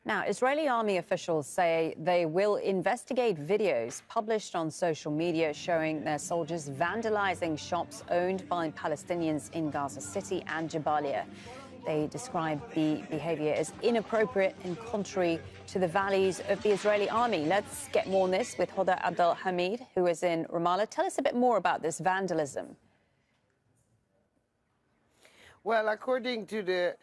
Now, Israeli army officials say they will investigate videos published on social media showing their soldiers vandalizing shops owned by Palestinians in Gaza City and Jabalia. They describe the behavior as inappropriate and contrary to the values of the Israeli army. Let's get more on this with Hoda Abdel Hamid, who is in Ramallah. Tell us a bit more about this vandalism. Well, according to the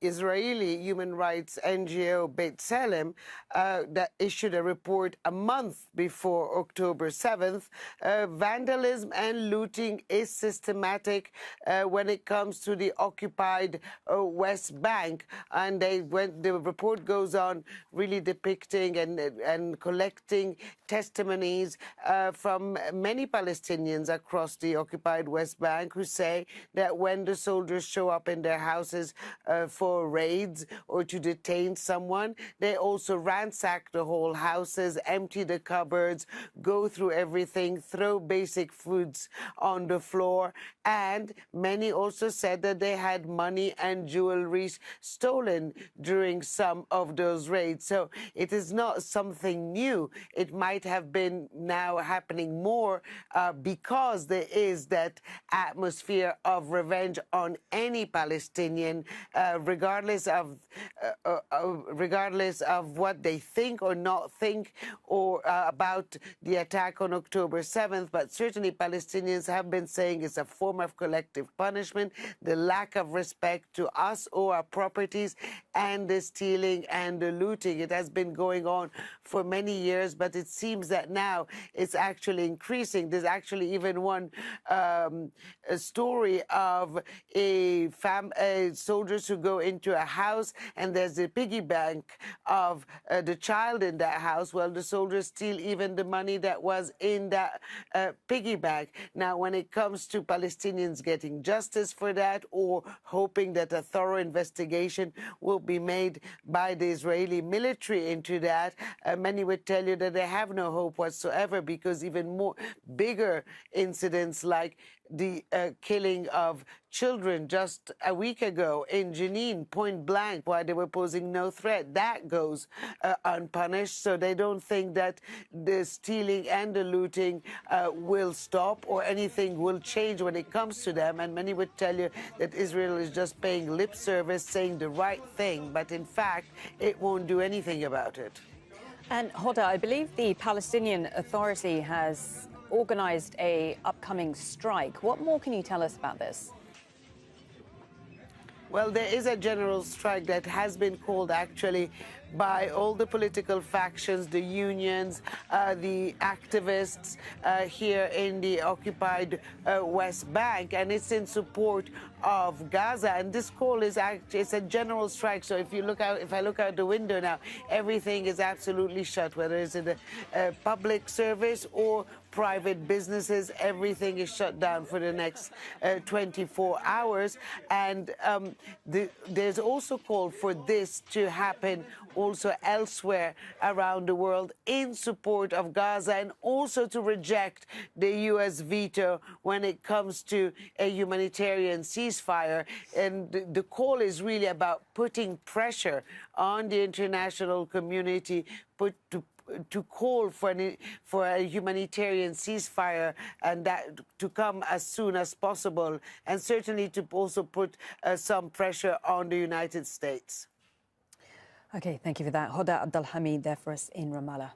Israeli human rights NGO B'Tselem, that issued a report a month before October 7th, vandalism and looting is systematic when it comes to the occupied West Bank. And the report goes on really depicting and collecting testimonies from many Palestinians across the occupied West Bank who say that when the soldiers show up in their houses for raids or to detain someone, they also ransack the whole houses, empty the cupboards, go through everything, throw basic foods on the floor. And many also said that they had money and jewelry stolen during some of those raids. So it is not something new. It might have been now happening more because there is that atmosphere of revenge on any Palestinian, regardless of what they think or not think or about the attack on October 7th. But certainly Palestinians have been saying it's a form of collective punishment, the lack of respect to us or our properties, and the stealing and the looting. It has been going on for many years, but it seems that now it's actually increasing. There's actually even one story of soldiers who go into a house and there's a piggy bank of the child in that house. Well, the soldiers steal even the money that was in that piggy bank. Now, when it comes to Palestinians getting justice for that or hoping that a thorough investigation will be made by the Israeli military into that, many would tell you that they have no hope whatsoever, because even more bigger incidents like the killing of children just a week ago in Jenin, point blank, while they were posing no threat, that goes unpunished. So they don't think that the stealing and the looting will stop or anything will change when it comes to them. And many would tell you that Israel is just paying lip service, saying the right thing, but in fact, it won't do anything about it. And Hoda, I believe the Palestinian Authority has organized an upcoming strike. What more can you tell us about this? Well, there is a general strike that has been called actually by all the political factions, the unions, the activists here in the occupied West Bank, and it's in support of Gaza. And this call is it's a general strike. So if I look out the window now, everything is absolutely shut, whether it's in the public service or private businesses. Everything is shut down for the next 24 hours. And there's also call for this to happen also elsewhere around the world in support of Gaza, and also to reject the U.S. veto when it comes to a humanitarian ceasefire. And the call is really about putting pressure on the international community to call for a humanitarian ceasefire, and that to come as soon as possible, and certainly to also put some pressure on the United States. Okay, thank you for that. Hoda Abdel Hamid there for us in Ramallah.